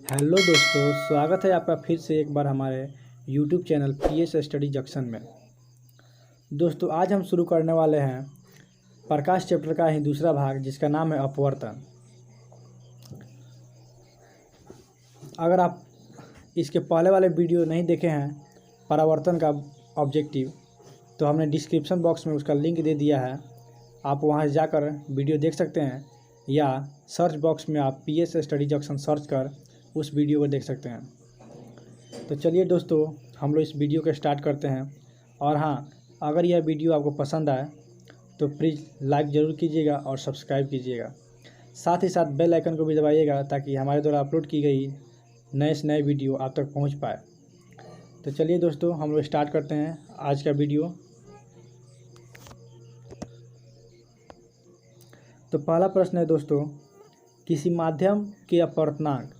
Hello दोस्तों, स्वागत है आपका फिर से एक बार हमारे YouTube channel PS study junction में। दोस्तों, आज हम शुरू करने वाले हैं प्रकाश चैप्टर का ही दूसरा भाग, जिसका नाम है अपवर्तन। अगर आप इसके पहले वाले वीडियो नहीं देखे हैं परावर्तन का ऑब्जेक्टिव, तो हमने डिस्क्रिप्शन बॉक्स में उसका लिंक दे दिया है। आप वहां से जाकर वीडियो देख सकते हैं, या सर्च बॉक्स में आप पीएस स्टडी जंक्शन सर्च कर उस वीडियो को देख सकते हैं। तो चलिए दोस्तों, हम लोग इस वीडियो को स्टार्ट करते हैं। और हाँ, अगर यह वीडियो आपको पसंद आए तो प्लीज़ लाइक ज़रूर कीजिएगा और सब्सक्राइब कीजिएगा। साथ ही साथ बेल आइकन को भी दबाइएगा, ताकि हमारे द्वारा अपलोड की गई नए से नए वीडियो आप तक पहुंच पाए। तो चलिए दोस्तों, हम लोग स्टार्ट करते हैं आज का वीडियो। तो पहला प्रश्न है दोस्तों, किसी माध्यम के अपवर्तनांक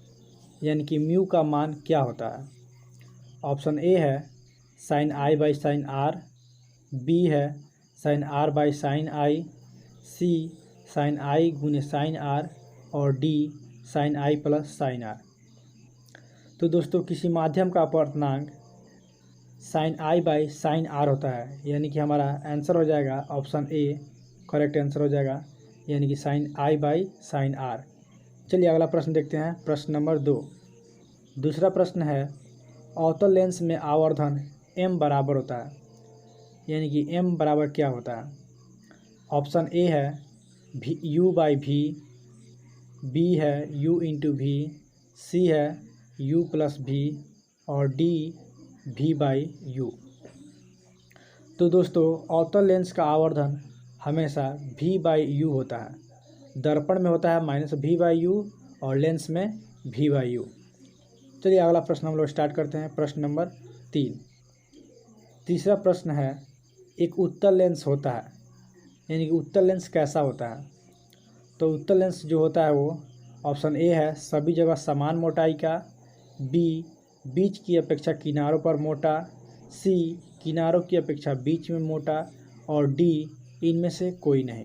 यानी कि म्यू का मान क्या होता है? ऑप्शन ए है sine I by sine are, B है sine r by sine i, C sine i गुने साइन आर, और डी साइन आई प्लस साइन आर। तो दोस्तों, किसी माध्यम का अपवर्तनांक sine I by sine are होता है, यानी कि हमारा आंसर हो जाएगा ऑप्शन ए, करेक्ट आंसर हो जाएगा, यानी कि sine I by sine R. चलिए अगला प्रश्न देखते हैं, प्रश्न नंबर 2। दूसरा प्रश्न है, अवतल लेंस में आवर्धन m बराबर होता है, यानी कि m बराबर क्या होता है? ऑप्शन ए है भी u बाई भी, बी है u इंटू भी, सी है u प्लस भी, और डी भी बाई यू। तो दोस्तों, अवतल लेंस का आवर्धन हमेशा v बाई यू होता है। दर्पण में होता है माइनस भी बाई यू और लेंस में v बाई यू। चलिए अगला प्रश्न हम लोग स्टार्ट करते हैं, प्रश्न नंबर 3। तीसरा प्रश्न है, एक उत्तल लेंस होता है, यानी कि उत्तल लेंस कैसा होता है? तो उत्तल लेंस जो होता है वो ऑप्शन ए है सभी जगह समान मोटाई का, बी बीच की अपेक्षा किनारों पर मोटा, सी किनारों की अपेक्षा बीच में मोटा, और डी इनमें से कोई नहीं।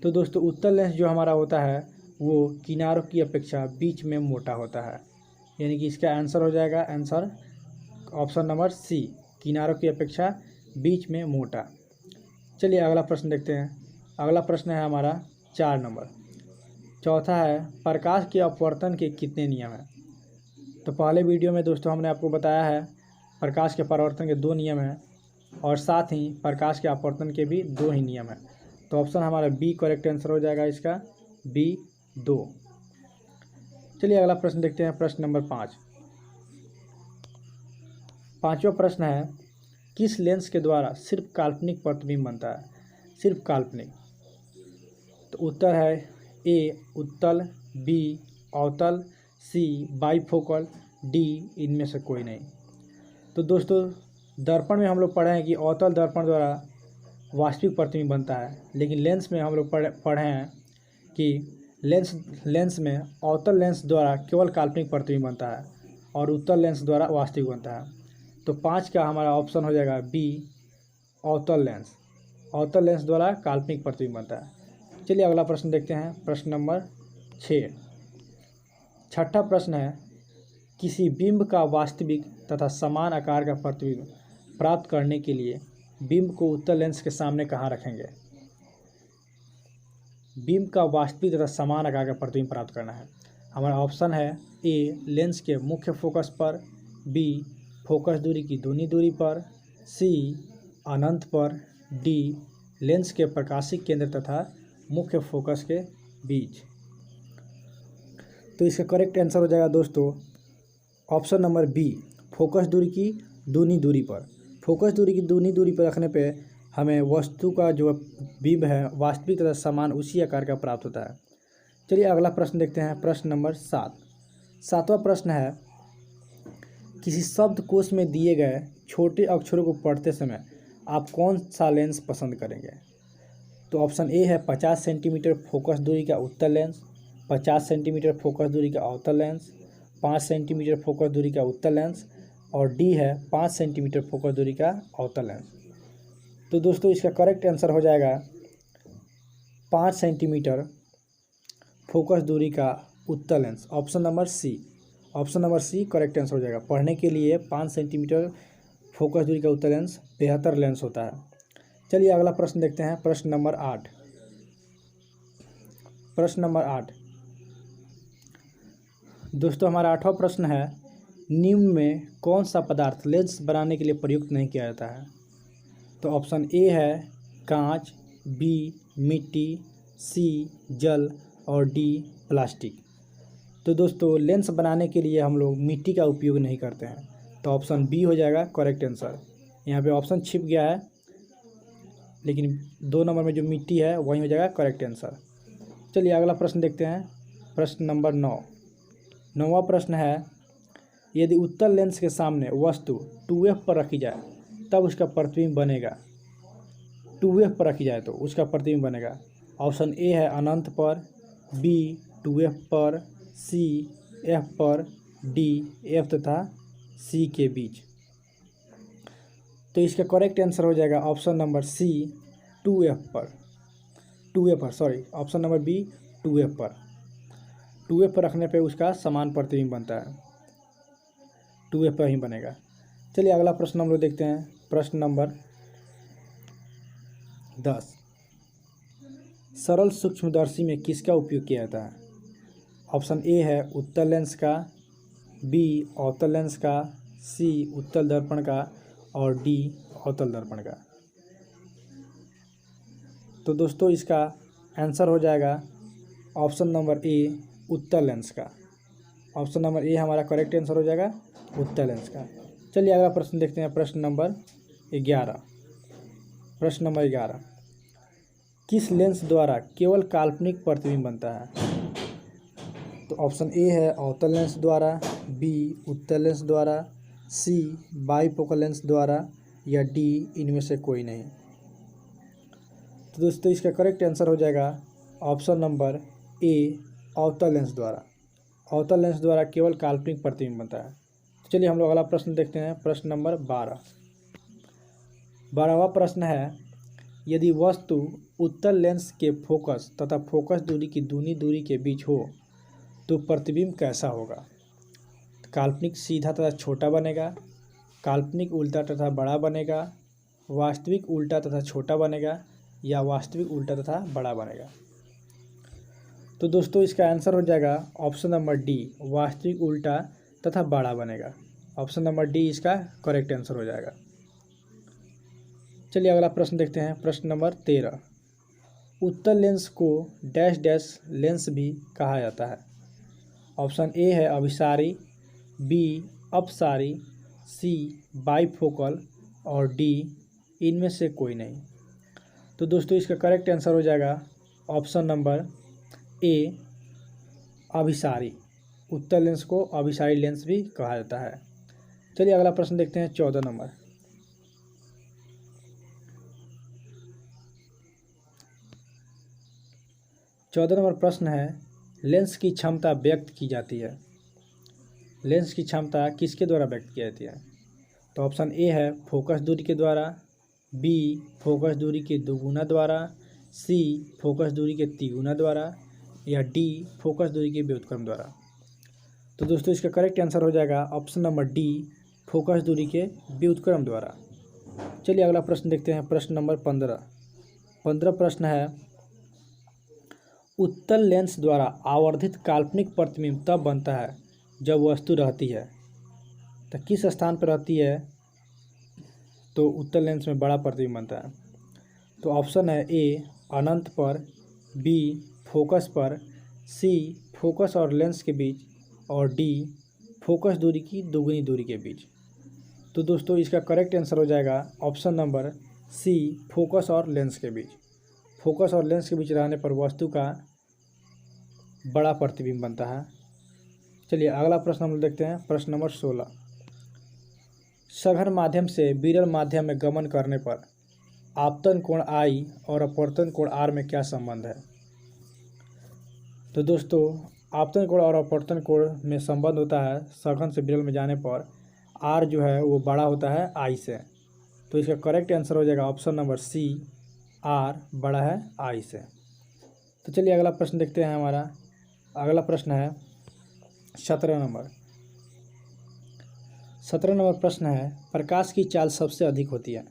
तो दोस्तों, उत्तल लेंस जो हमारा होता है वो किनारों की अपेक्षा बीच में मोटा होता है, यानी कि इसका आंसर हो जाएगा आंसर ऑप्शन नंबर सी, किनारों की अपेक्षा बीच में मोटा। चलिए अगला प्रश्न देखते हैं। अगला प्रश्न है हमारा 4 नंबर। चौथा है, प्रकाश के अपवर्तन के कितने नियम हैं? तो पहले वीडियो में दोस्तों हमने आपको बताया है प्रकाश के परावर्तन के 2 नियम हैं, और साथ ही प्रकाश के अपवर्तन के भी 2 ही नियम हैं। तो ऑप्शन हमारा बी करेक्ट आंसर हो जाएगा, इसका बी 2। चलिए अगला प्रश्न देखते हैं, प्रश्न नंबर 5। पांचवा प्रश्न है, किस लेंस के द्वारा सिर्फ काल्पनिक प्रतिबिंब बनता है? सिर्फ काल्पनिक। तो उत्तर है ए उत्तल, बी अवतल, सी बाईफोकल, डी इनमें से कोई नहीं। तो दोस्तों, दर्पण में हम लोग पढ़े हैं कि अवतल दर्पण द्वारा वास्तविक प्रतिबिंब बनता है, लेकिन लेंस में हम लोग पढ़े हैं कि लेंस में अवतल लेंस द्वारा केवल काल्पनिक प्रतिबिंब बनता है और उत्तल लेंस द्वारा वास्तविक बनता है। तो 5 का हमारा ऑप्शन हो जाएगा बी, अवतल लेंस। अवतल लेंस द्वारा काल्पनिक प्रतिबिंब बनता है। चलिए अगला प्रश्न देखते हैं, प्रश्न नंबर 6। छठा प्रश्न है, किसी बिंब का वास्तविक तथा समान आकार का प्रतिबिंब प्राप्त करने के लिए बिंब को उत्तल लेंस के सामने कहाँ रखेंगे? बिंब का वास्तविक तथा समान आकार का प्रतिबिंब प्राप्त करना है। हमारा ऑप्शन है ए लेंस के मुख्य फोकस पर, बी फोकस दूरी की दूनी दूरी पर, सी अनंत पर, डी लेंस के प्रकाशीय केंद्र तथा मुख्य फोकस के बीच। तो इसका करेक्ट आंसर हो जाएगा दोस्तों ऑप्शन नंबर बी, फोकस दूरी की दूनी दूरी पर। फोकस दूरी की दूनी दूरी पर रखने पे हमें वस्तु का जो बिंब है वास्तविक तथा समान उसी आकार का प्राप्त होता है। चलिए अगला प्रश्न देखते हैं, प्रश्न नंबर 7। सातवां प्रश्न है, किसी शब्दकोश में दिए गए छोटे अक्षरों को पढ़ते समय आप कौन सा लेंस पसंद करेंगे? तो ऑप्शन ए है 50 सेंटीमीटर फोकस दूरी का उत्तल लेंस, 50 सेंटीमीटर फोकस दूरी का अवतल लेंस, 5 सेंटीमीटर फोकस दूरी का उत्तल लेंस, और डी है 5 सेंटीमीटर फोकस दूरी का अवतल लेंस। तो दोस्तों, इसका करेक्ट आंसर हो जाएगा 5 सेंटीमीटर फोकस दूरी का उत्तल lens, option number C. Option number C correct answer हो जाएगा। पढ़ने के लिए 5 सेंटीमीटर फोकस दूरी का उत्तल लेंस बेहतर लेंस होता है। चलिए अगला प्रश्न देखते हैं, प्रश्न नंबर 8। प्रश्न नंबर 8 दोस्तों हमारा 8वां प्रश्न है, निम्न में कौन सा पदार्थ लेंस बनाने के लिए प्रयुक्त नहीं किया जाता है? तो ऑप्शन ए है कांच, बी मिट्टी, सी जल और डी प्लास्टिक। तो दोस्तों लेंस बनाने के लिए हम लोग मिट्टी का उपयोग नहीं करते हैं, तो ऑप्शन बी हो जाएगा करेक्ट आंसर। यहाँ पे ऑप्शन छिप गया है, लेकिन 2 नंबर में जो मिट्टी है वही हो जाएगा करेक्ट आंसर। चलिए अगला प्रश्न देखते हैं, प्रश्न नंबर 9। 9वां प्रश्न है, यदि उत्तल लेंस के सामने वस्तु 2f पर रखी जाए तब उसका प्रतिबिंब बनेगा। 2f पर रखी जाए तो उसका प्रतिबिंब बनेगा। ऑप्शन ए है अनंत पर, बी 2f पर, सी f पर, डी f तथा c के बीच। तो इसका करेक्ट आंसर हो जाएगा ऑप्शन नंबर सी 2f पर, 2f पर sorry, option number B 2f पर। 2f पर रखने पे उसका समान प्रतिबिंब बनता है, 2f पर ही बनेगा। चलिए अगला प्रश्न हम लोग देखते हैं, प्रश्न नंबर 10। सरल सूक्ष्मदर्शी में किसका उपयोग किया जाता है? ऑप्शन ए है उत्तल लेंस का, बी अवतल लेंस का, सी उत्तल दर्पण का और डी अवतल दर्पण का। तो दोस्तों इसका आंसर हो जाएगा ऑप्शन नंबर ए उत्तल लेंस का। ऑप्शन नंबर ए हमारा करेक्ट आंसर हो जाएगा उत्तल लेंस का। चलिए अगला प्रश्न देखते हैं, प्रश्न नंबर 11। प्रश्न नंबर 11, किस लेंस द्वारा केवल काल्पनिक प्रतिबिंब बनता है? तो ऑप्शन ए है अवतल लेंस द्वारा, बी उत्तल लेंस द्वारा, सी बाइफोकल लेंस द्वारा या डी इनमें से कोई नहीं। तो दोस्तों इसका करेक्ट आंसर हो जाएगा ऑप्शन नंबर ए अवतल लेंस द्वारा। अवतल लेंस द्वारा केवल काल्पनिक प्रतिबिंब बनता है। तो चलिए हम लोग अगला प्रश्न देखते हैं, प्रश्न नंबर 12। 12वां प्रश्न है, यदि वस्तु उत्तल लेंस के फोकस तथा फोकस दूरी की दूरी के बीच हो तो प्रतिबिंब कैसा होगा? काल्पनिक सीधा तथा छोटा बनेगा, काल्पनिक उल्टा तथा बड़ा बनेगा, वास्तविक उल्टा तथा छोटा बनेगा या वास्तविक उल्टा तथा बड़ा बनेगा। तो दोस्तों इसका आंसर हो जाएगा ऑप्शन नंबर डी वास्तविक उल्टा तथा बड़ा बनेगा। ऑप्शन नंबर डी इसका करेक्ट आंसर हो जाएगा। चलिए अगला प्रश्न देखते हैं, प्रश्न नंबर 13। उत्तल लेंस को डैश डैश लेंस भी कहा जाता है। ऑप्शन ए है अभिसारी, बी अपसारी, सी बाइफोकल और डी इनमें से कोई नहीं। तो दोस्तों इसका करेक्ट आंसर हो जाएगा ऑप्शन नंबर ए अभिसारी। उत्तल लेंस को अभिसारी लेंस भी कहा जाता है। चलिए अगला प्रश्न देखते हैं, 14 नंबर। 14 नंबर प्रश्न है, लेंस की क्षमता व्यक्त की जाती है। लेंस की क्षमता किसके द्वारा व्यक्त की जाती है? तो ऑप्शन ए है फोकस दूरी के द्वारा, बी फोकस दूरी के दोगुना द्वारा, सी फोकस दूरी के तिगुना द्वारा या डी फोकस दूरी के व्युत्क्रम द्वारा। तो दोस्तों इसका करेक्ट आंसर हो जाएगा ऑप्शन नंबर डी फोकस दूरी के व्युत्क्रम द्वारा। चलिए अगला प्रश्न देखते हैं, प्रश्न नंबर 15। 15 प्रश्न है, उत्तल लेंस द्वारा आवर्धित काल्पनिक प्रतिबिंब तब बनता है जब वस्तु रहती है। तो किस स्थान पर रहती है तो उत्तल लेंस में बड़ा प्रतिबिंब बनता है? तो ऑप्शन है ए अनंत पर, बी फोकस पर, सी फोकस और लेंस के बीच और डी फोकस दूरी की दोगुनी दूरी के बीच। तो दोस्तों इसका करेक्ट आंसर हो जाएगा ऑप्शन नंबर सी फोकस और लेंस के बीच। फोकस और लेंस के बीच रहने पर वस्तु का बड़ा प्रतिबिंब बनता है। चलिए अगला प्रश्न हम लोग देखते हैं, प्रश्न नंबर 16। सघन माध्यम से विरल माध्यम में गमन करने पर आपतन कोण आई और अपवर्तन कोण आर में क्या संबंध है? तो दोस्तों आपतन कोण और अपवर्तन कोण में संबंध होता है सघन से विरल में जाने पर आर जो है वो बड़ा होता है आई से। तो इसका करेक्ट आंसर हो जाएगा ऑप्शन नंबर सी आर बड़ा है आई से। तो चलिए अगला प्रश्न देखते हैं। हमारा अगला प्रश्न है 17 नंबर। 17 नंबर प्रश्न है, प्रकाश की चाल सबसे अधिक होती है।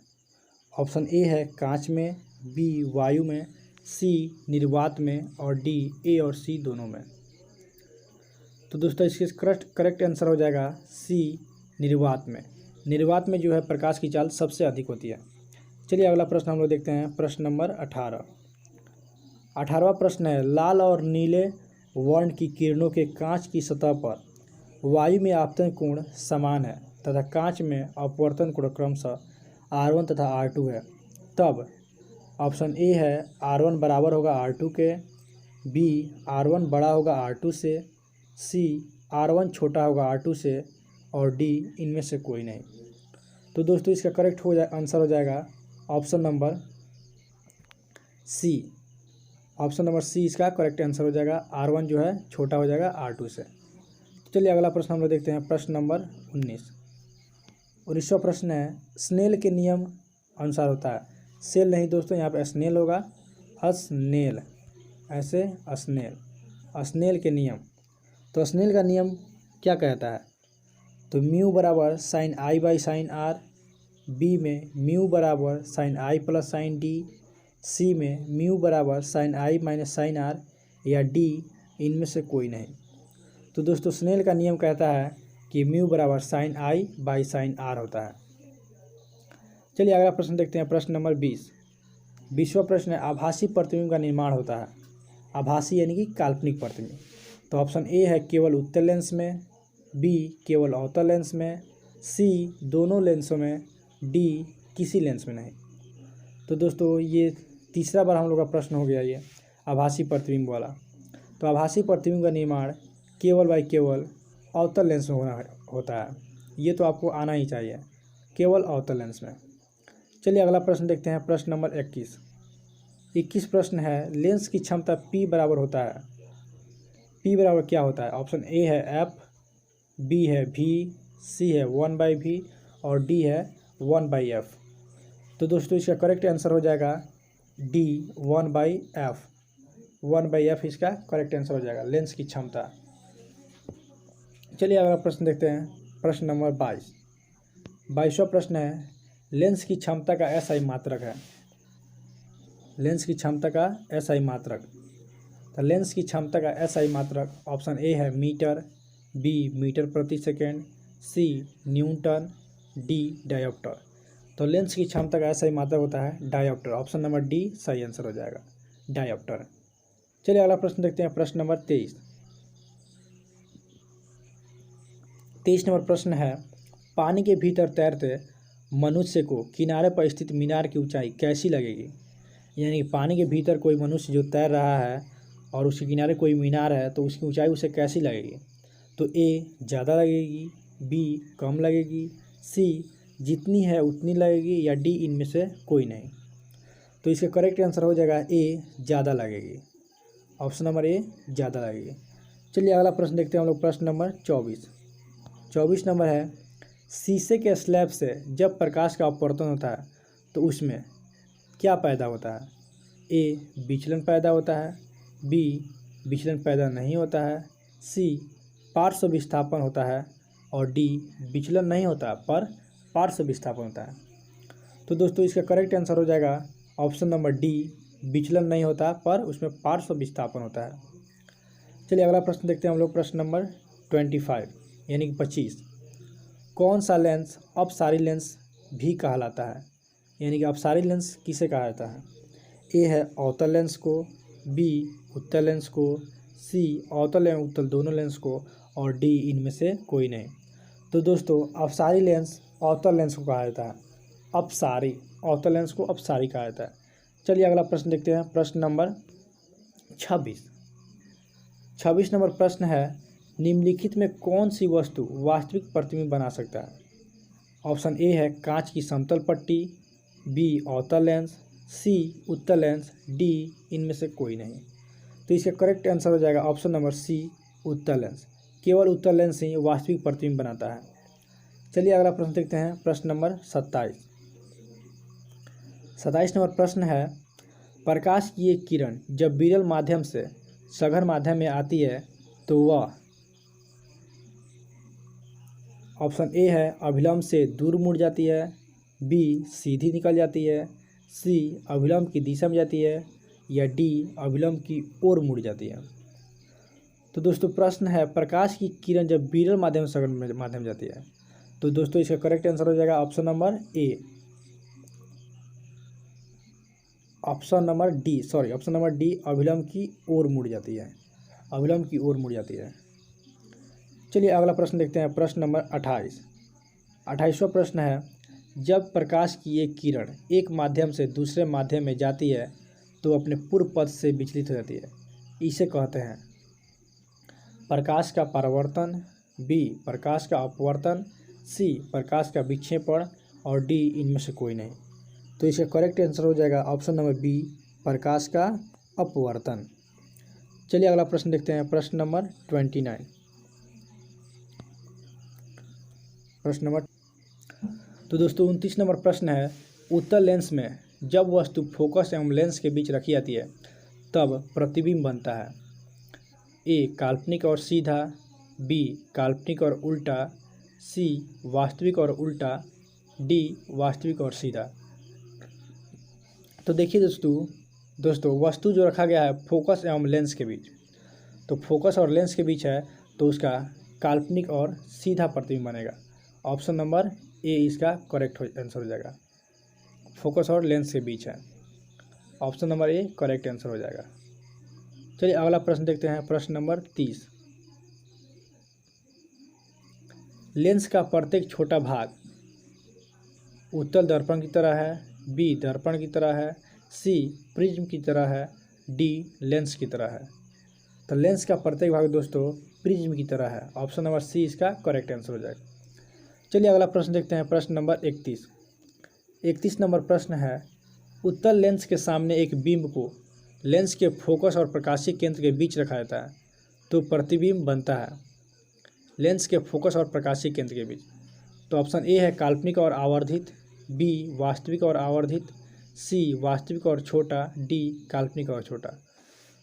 ऑप्शन ए है कांच में, बी वायु में, सी निर्वात में और डी ए और सी दोनों में। तो दोस्तों इसके करेक्ट आंसर हो जाएगा सी निर्वात में। निर्वात में जो है प्रकाश की चाल सबसे अधिक होती है। चलिए अगला प्रश्न हम लोग देखते हैं, प्रश्न नंबर 18। 18वां प्रश्न है, लाल और नीले वर्ण की किरणों के कांच की सतह पर वायु में आपतन कोण समान है तथा कांच में अपवर्तन कोण क्रमशः R1 तथा R2 है, तब ऑप्शन ए है R1 बराबर होगा R2 के, बी R1 बड़ा होगा R2 से, सी R1 छोटा होगा R2 से और डी इनमें से कोई नहीं। तो दोस्तों इसका करेक्ट आंसर हो जाएगा option number C. Option number C इसका करेक्ट आंसर हो जाएगा, R1 जो है छोटा हो जाएगा R2 से। तो चलिए अगला प्रश्न हम लोग देखते हैं, प्रश्न नंबर 19। 19वां प्रश्न है, स्नेल के नियम अनुसार होता है। सेल नहीं दोस्तों, यहाँ पे स्नेल होगा, स्नेल, ऐसे स्नेल के नियम। तो स्नेल का नियम क्या कहता है? तो म्यू बराबर sine I by sine are, B में म्यू बराबर साइन आई प्लस साइन डी, सी में म्यू बराबर sine I minus sine R या डी इनमें से कोई नहीं। तो दोस्तों स्नेल का नियम कहता है कि म्यू बराबर sine I by sine are होता है। चलिए अगला प्रश्न देखते हैं, प्रश्न नंबर 20। 20वां प्रश्न है, आभासी प्रतिबिंब का निर्माण होता है। आभासी यानी कि काल्पनिक प्रतिबिंब। तो ऑप्शन ए है केवल उत्तल लेंस में, बी केवल अवतल लेंस में, सी दोनों लेंसों में, डी किसी लेंस में नहीं। तो दोस्तों ये तीसरा बार हम लोग का प्रश्न हो गया ये आभासी प्रतिबिंब वाला। तो आभासी प्रतिबिंब का निर्माण केवल बाई केवल अवतल लेंस में होता है। ये तो आपको आना ही चाहिए, केवल अवतल लेंस में। चलिए अगला प्रश्न देखते हैं, प्रश्न नंबर 21। 21 प्रश्न है, लेंस की क्षमता P बराबर होता है। P बराबर क्या होता है? ऑप्शन ए है F, बी है V, सी है 1/V और डी है 1/F। तो दोस्तों इसका करेक्ट आंसर हो जाएगा डी 1/F। 1/F इसका करेक्ट आंसर हो जाएगा, लेंस की क्षमता। चलिए अगला प्रश्न देखते हैं, प्रश्न नंबर 22। 22वां प्रश्न है, लेंस की क्षमता का SI मात्रक है। लेंस की क्षमता का SI मात्रक। तो लेंस की क्षमता का SI मात्रक ऑप्शन ए है मीटर, बी मीटर प्रति सेकेंड, सी न्यूटन, डी डायोप्टर। तो लेंस की क्षमता का SI मात्रक होता है डायोप्टर। ऑप्शन नंबर डी सही आंसर हो जाएगा, डायोप्टर। चलिए अगला प्रश्न देखते हैं, प्रश्न नंबर 23। 23 नंबर प्रश्न है, पानी के भीतर तैरते मनुष्य को किनारे पर स्थित मीनार की ऊंचाई कैसी लगेगी? यानी पानी के भीतर कोई मनुष्य जो तैर रहा है और उसके किनारे कोई मीनार है तो उसकी ऊंचाई उसे कैसी लगेगी? तो ए ज़्यादा लगेगी, बी कम लगेगी, सी जितनी है उतनी लगेगी या डी इनमें से कोई नहीं। तो इसका करेक्ट आंसर हो जाएगा ए ज़्यादा लगेगी। ऑप्शन नंबर ए ज़्यादा लगेगी। चलिए अगला प्रश्न देखते हैं हम लोग, प्रश्न नंबर 24। 24 नंबर है, शीशे के स्लैब से जब प्रकाश का अपवर्तन होता है तो उसमें क्या पैदा होता है? ए विचलन पैदा होता है, बी विचलन पैदा नहीं होता है, सी पार्श्व विस्थापन होता है और डी विचलन नहीं होता पर पार्श्व विस्थापन होता है। तो दोस्तों इसका करेक्ट आंसर हो जाएगा ऑप्शन नंबर डी, विचलन नहीं होता पर उसमें पार्श्व विस्थापन होता है। चलिए अगला प्रश्न देखते हैं हम लोग, प्रश्न नंबर 25 यानी कि 25। कौन सा लेंस अपसारी लेंस भी कहलाता है? यानी कि अपसारी लेंस किसे कहा जाता है? ए है अवतल लेंस को, बी उत्तल लेंस को, सी अवतल एवं उत्तल दोनों लेंस को और डी इनमें से कोई नहीं। तो दोस्तों अपसारी लेंस अवतल लेंस को कहा जाता है, अपसारी अवतल लेंस को अपसारी कहा जाता है। चलिए अगला प्रश्न देखते हैं, प्रश्न नंबर 26। 26 नंबर प्रश्न है, निम्नलिखित में कौन सी वस्तु वास्तविक प्रतिबिंब बना सकता है? ऑप्शन ए है कांच की समतल पट्टी, बी अवतल लेंस, सी उत्तल लेंस, डी इनमें से कोई नहीं। तो इसका करेक्ट आंसर हो जाएगा ऑप्शन नंबर सी उत्तल लेंस। केवल उत्तल लेंस ही वास्तविक प्रतिबिंब बनाता है। चलिए अगला प्रश्न देखते हैं, प्रश्न नंबर 27। 27 नंबर प्रश्न है, प्रकाश की एक किरण जब विरल माध्यम से सघन माध्यम में आती है तो वह ऑप्शन ए है अभिलंब से दूर मुड़ जाती है, बी सीधी निकल जाती है, सी अभिलंब की दिशा में जाती है, या डी अभिलंब की ओर मुड़ जाती है। तो दोस्तों प्रश्न है प्रकाश की किरण जब विरल माध्यम से सघन माध्यम जाती है, तो दोस्तों इसका करेक्ट आंसर हो जाएगा ऑप्शन नंबर ए, ऑप्शन नंबर डी अभिलंब की ओर मुड़ जाती है, अभिलंब की ओर मुड़ जाती है। चलिए अगला प्रश्न देखते हैं, प्रश्न नंबर 28वां प्रश्न है जब प्रकाश की एक किरण एक माध्यम से दूसरे माध्यम में जाती है तो अपने पूर्व पथ से विचलित हो जाती है, इसे कहते हैं प्रकाश का परावर्तन, बी प्रकाश का अपवर्तन, सी प्रकाश का विक्षेपण, और डी इनमें से कोई नहीं। तो इसका करेक्ट आंसर हो जाएगा ऑप्शन नंबर बी प्रकाश का अपवर्तन। चलिए अगला प्रश्न देखते हैं, प्रश्न नंबर 29। तो दोस्तों 29 नंबर प्रश्न है उत्तल लेंस में जब वस्तु फोकस एवं लेंस के बीच रखी जाती है तब प्रतिबिंब बनता है, ए काल्पनिक और सीधा, बी काल्पनिक और उल्टा, सी वास्तविक और उल्टा, डी वास्तविक और सीधा। तो देखिए दोस्तों वस्तु जो रखा गया है फोकस एवं लेंस के बीच, तो फोकस और लेंस के बीच है तो उसका काल्पनिक और सीधा प्रतिबिंब बनेगा। ऑप्शन नंबर ए इसका करेक्ट आंसर हो जाएगा, फोकस और लेंस के बीच है, option number A correct answer हो जाएगा। चलिए अगला प्रश्न देखते हैं, प्रश्न नंबर 30। लेंस का प्रत्येक छोटा भाग उत्तल दर्पण की तरह है, बी दर्पण की तरह है, सी प्रिज्म की तरह है, डी लेंस की तरह है। तो लेंस का प्रत्येक भाग दोस्तों प्रिज्म की तरह है, ऑप्शन नंबर सी इसका करेक्ट आंसर हो जाएगा। चलिए अगला प्रश्न देखते हैं, प्रश्न नंबर 31 नंबर प्रश्न है उत्तल लेंस के सामने एक बिंब को लेंस के फोकस और प्रकाशीय केंद्र के बीच रखा जाता है तो प्रतिबिंब बनता है लेंस के फोकस और प्रकाशीय केंद्र के बीच। तो ऑप्शन ए है काल्पनिक और आवर्धित, बी वास्तविक और आवर्धित, सी वास्तविक और छोटा, डी काल्पनिक और छोटा।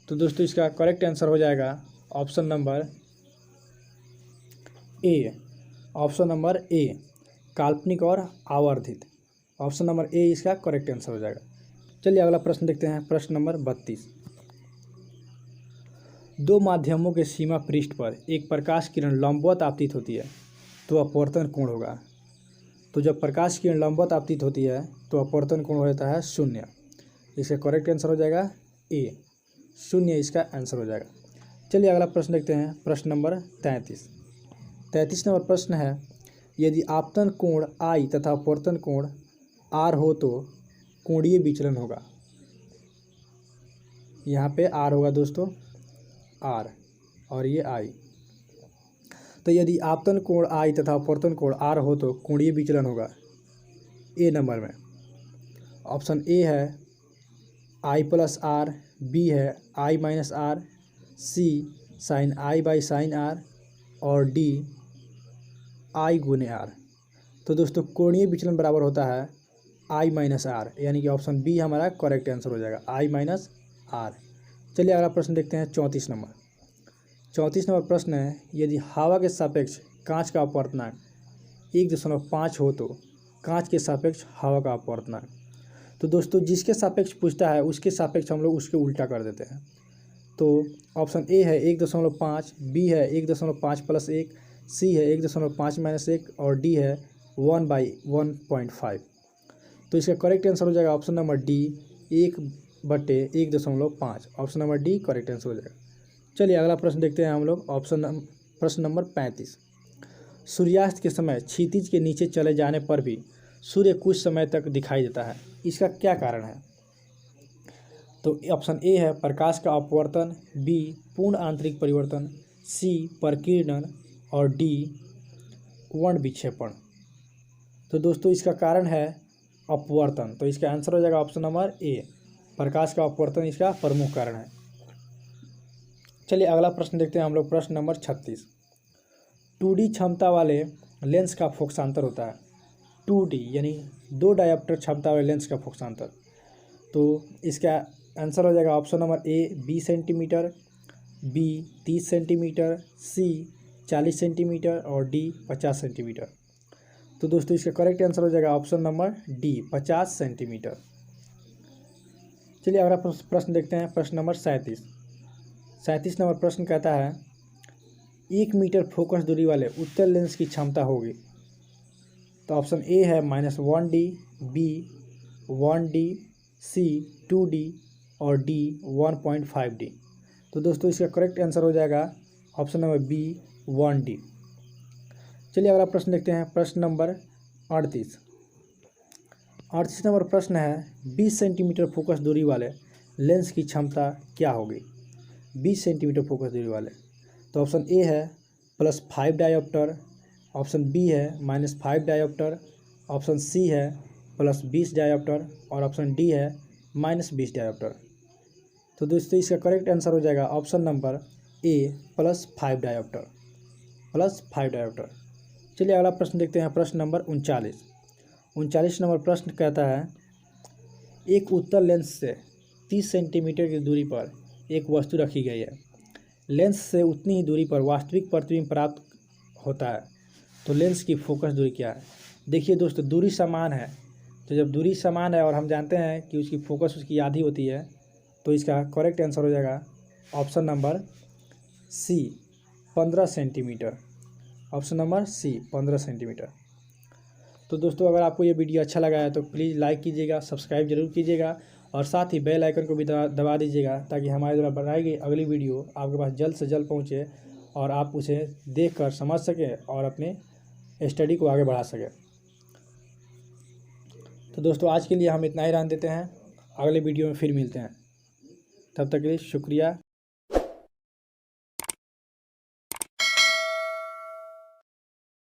तो दोस्तों इसका करेक्ट आंसर हो जाएगा ऑप्शन नंबर ए काल्पनिक और आवर्धित, ऑप्शन नंबर ए इसका करेक्ट आंसर हो जाएगा। चलिए अगला प्रश्न देखते हैं, प्रश्न नंबर 32। दो माध्यमों के सीमा पृष्ठ पर एक प्रकाश किरण लंबवत आपतित होती है तो अपवर्तन कोण होगा। तो जब प्रकाश किरण लंबवत आपतित होती है तो अपवर्तन कोण हो जाता है 0। इसका करेक्ट आंसर हो जाएगा ए, 0 इसका आंसर हो जाएगा। चलिए अगला प्रश्न देखते हैं, प्रश्न नंबर 33 नंबर प्रश्न है यदि आपतन कोण आई तथा अपवर्तन कोण आर हो तो कोणीय विचलन होगा। यहाँ पे आर होगा दोस्तों, आर और ये आई। तो यदि आपतन कोण आई तथा अपवर्तन कोण आर हो तो कोणीय विचलन होगा ए नंबर में। ऑप्शन ए है आई प्लस आर, बी है i minus r, C sine I by sine r, और डी आई गुने आर। तो दोस्तों कोणीय विचलन बराबर होता है आई माइनस आर, यानी कि ऑप्शन बी हमारा करेक्ट आंसर हो जाएगा, आई माइनस आर। चलिए अगला प्रश्न देखते हैं, 34 नंबर प्रश्न है यदि हवा के सापेक्ष कांच का अपवर्तनांक 1.5 हो तो कांच के सापेक्ष हवा का अपवर्तनांक। तो दोस्तों जिसके सापेक्ष पूछता है उसके सापेक्ष हम लोग उसके उल्टा कर देते हैं। तो ऑप्शन ए है 1.5, बी है 1.5 प्लस 1, सी है 1.5 माइनस 1, और डी है 1/1.5। तो इसका करेक्ट आंसर हो जाएगा option number D 1/1.5, option number D correct answer हो जाएगा। चलिए अगला प्रश्न देखते हैं हम लोग, प्रश्न नंबर 35। सूर्यास्त के समय क्षितिज के नीचे चले जाने पर भी सूर्य कुछ समय तक दिखाई देता है, इसका क्या कारण है। तो ऑप्शन ए है प्रकाश का अपवर्तन, बी पूर्ण आंतरिक परिवर्तन, सी प्रकीर्णन, और डी वर्ण विक्षेपण। तो दोस्तों इसका कारण है अपवर्तन, तो इसका आंसर हो जाएगा ऑप्शन नंबर ए, प्रकाश का अपवर्तन इसका प्रमुख कारण है। चलिए अगला प्रश्न देखते हैं हम लोग, प्रश्न नंबर 36। 2D क्षमता वाले लेंस का फोकसांतर होता है 2D यानी 2 डायोप्टर क्षमता वाले लेंस का फोकसांतर। तो इसका आंसर हो जाएगा option number A 20 centimetre, B 30 centimetre, C 40 centimetre और डी 50 सेंटीमीटर। तो दोस्तों इसका करेक्ट आंसर हो जाएगा ऑप्शन नंबर डी 50 सेंटीमीटर। चलिए अगला प्रश्न देखते हैं, प्रश्न नंबर 37 नंबर प्रश्न कहता है 1 मीटर फोकस दूरी वाले उत्तल लेंस की क्षमता होगी। तो ऑप्शन ए है -1D, बी 1D, सी 2D और डी 1.5D। तो दोस्तों इसका करेक्ट आंसर हो जाएगा ऑप्शन नंबर बी 1D। चलिए अगला प्रश्न देखते हैं, प्रश्न नंबर 38 नंबर प्रश्न है 20 सेंटीमीटर फोकस दूरी वाले लेंस की क्षमता क्या होगी। 20 सेंटीमीटर फोकस दूरी वाले, तो ऑप्शन ए है +5 डायोप्टर, ऑप्शन बी है -5 डायोप्टर, ऑप्शन सी है +20 डायोप्टर और ऑप्शन डी है -20 डायोप्टर। तो दोस्तों इसका करेक्ट आंसर हो जाएगा ऑप्शन नंबर ए +5 डायोप्टर। चलिए अगला प्रश्न देखते हैं, प्रश्न नंबर 39 नंबर प्रश्न कहता है एक उत्तल लेंस से 30 सेंटीमीटर की दूरी पर एक वस्तु रखी गई है। लेंस से उतनी ही दूरी पर वास्तविक प्रतिबिंब प्राप्त होता है, तो लेंस की फोकस दूरी क्या है। देखिए दोस्तों दूरी समान है, तो जब दूरी समान है और हम जानते हैं कि उसकी फोकस उसकी आधी होती है, तो इसका करेक्ट आंसर हो जाएगा option number C 15 centimetre. Option number C 15 centimetre. तो दोस्तों अगर आपको ये वीडियो अच्छा लगा है तो प्लीज़ लाइक कीजिएगा, सब्सक्राइब जरूर कीजिएगा और साथ ही बेल आइकन को भी दबा दीजिएगा, ताकि हमारे द्वारा बनाई गई अगली वीडियो आपके पास जल्द से जल्द पहुँचे और आप उसे देखकर समझ सकें और अपने स्टडी को आगे बढ़ा सकें। तो दोस्तों आज के लिए हम इतना ही रहने देते हैं, अगले वीडियो में फिर मिलते हैं। तब तक के लिए शुक्रिया।